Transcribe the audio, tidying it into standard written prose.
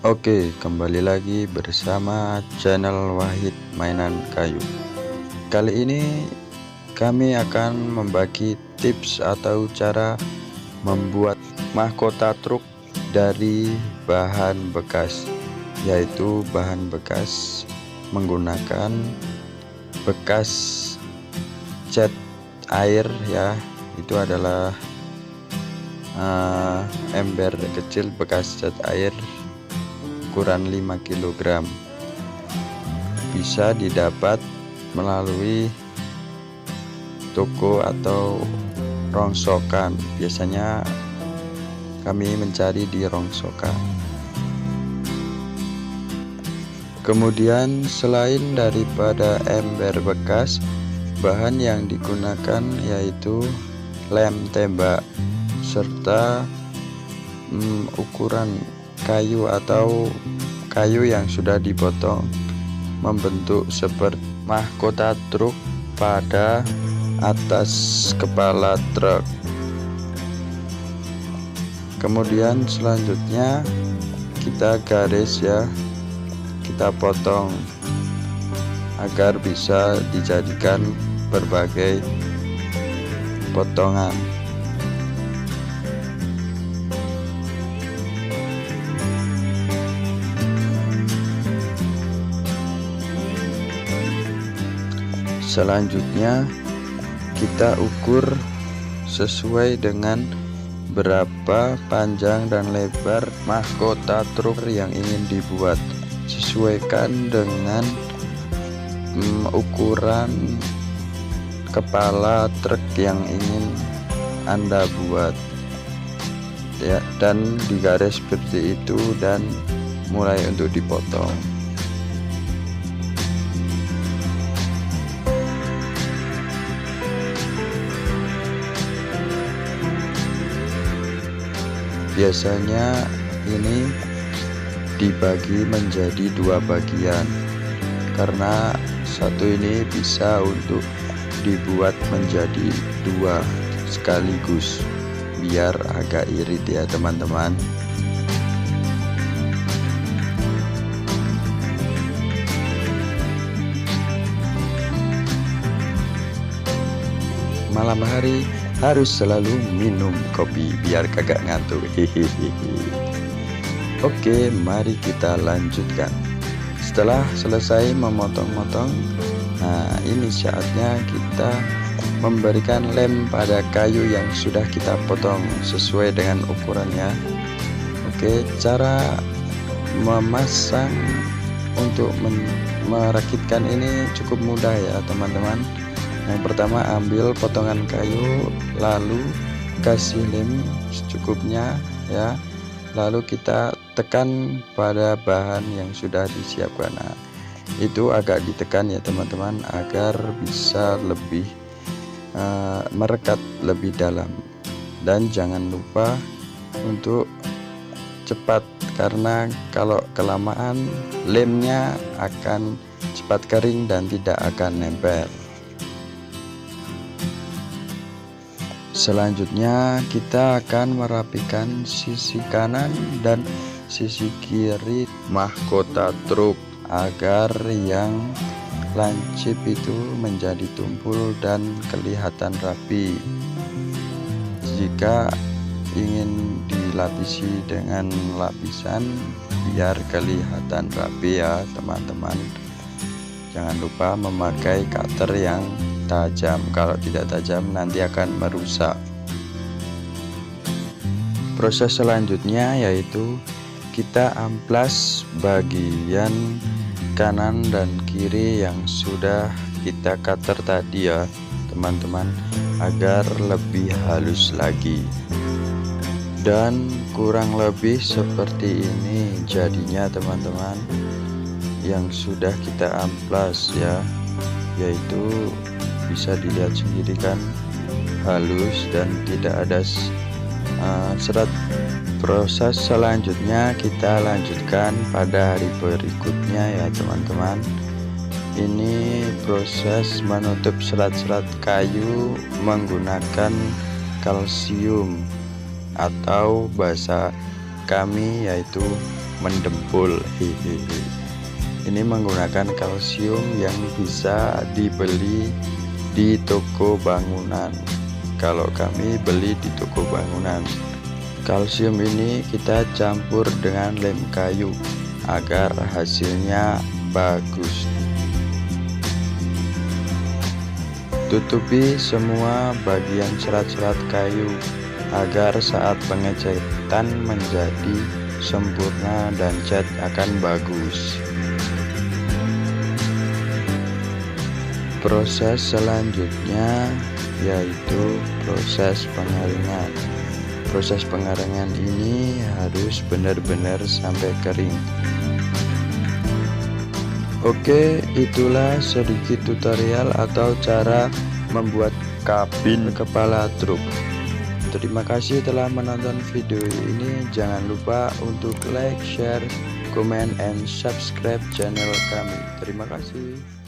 Oke, kembali lagi bersama channel Wahid Mainan Kayu. Kali ini kami akan membagi tips atau cara membuat mahkota truk dari bahan bekas, yaitu bahan bekas menggunakan bekas cat air ya. Itu adalah ember kecil bekas cat air ukuran 5 kg, bisa didapat melalui toko atau rongsokan. Biasanya kami mencari di rongsokan. Kemudian selain daripada ember bekas, bahan yang digunakan yaitu lem tembak serta ukuran kayu atau kayu yang sudah dipotong membentuk seperti mahkota truk pada atas kepala truk. Kemudian selanjutnya kita garis ya, kita potong agar bisa dijadikan berbagai potongan. Selanjutnya kita ukur sesuai dengan berapa panjang dan lebar mahkota truk yang ingin dibuat. Sesuaikan dengan ukuran kepala truk yang ingin Anda buat ya, dan digaris seperti itu dan mulai untuk dipotong. Biasanya ini dibagi menjadi dua bagian, karena satu ini bisa untuk dibuat menjadi dua sekaligus biar agak irit ya teman-teman. Malam hari harus selalu minum kopi biar kagak ngantuk. Hehehe. Oke, mari kita lanjutkan. Setelah selesai memotong-motong, nah ini saatnya kita memberikan lem pada kayu yang sudah kita potong sesuai dengan ukurannya. Oke, cara memasang untuk merakitkan ini cukup mudah ya teman-teman. Yang pertama, ambil potongan kayu lalu kasih lem secukupnya ya, lalu kita tekan pada bahan yang sudah disiapkan. Nah, itu agak ditekan ya teman-teman agar bisa lebih merekat lebih dalam, dan jangan lupa untuk cepat, karena kalau kelamaan lemnya akan cepat kering dan tidak akan nempel. Selanjutnya kita akan merapikan sisi kanan dan sisi kiri mahkota truk agar yang lancip itu menjadi tumpul dan kelihatan rapi. Jika ingin dilapisi dengan lapisan biar kelihatan rapi ya teman-teman, jangan lupa memakai cutter yang tajam. Kalau tidak tajam nanti akan merusak. Proses selanjutnya yaitu kita amplas bagian kanan dan kiri yang sudah kita cutter tadi ya teman-teman, agar lebih halus lagi. Dan kurang lebih seperti ini jadinya teman-teman yang sudah kita amplas ya, yaitu bisa dilihat sendiri kan, halus dan tidak ada serat. Proses selanjutnya kita lanjutkan pada hari berikutnya ya teman-teman. Ini proses menutup serat-serat kayu menggunakan kalsium, atau bahasa kami yaitu mendempul. Hehehe. Ini menggunakan kalsium yang bisa dibeli di toko bangunan. Kalau kami beli di toko bangunan, kalsium ini kita campur dengan lem kayu agar hasilnya bagus. Tutupi semua bagian serat-serat kayu agar saat pengecatan menjadi sempurna dan cat akan bagus. Proses selanjutnya yaitu proses pengaringan. Proses pengaringan ini harus benar-benar sampai kering. Oke, itulah sedikit tutorial atau cara membuat kabin kepala truk. Terima kasih telah menonton video ini. Jangan lupa untuk like, share, comment, and subscribe channel kami. Terima kasih.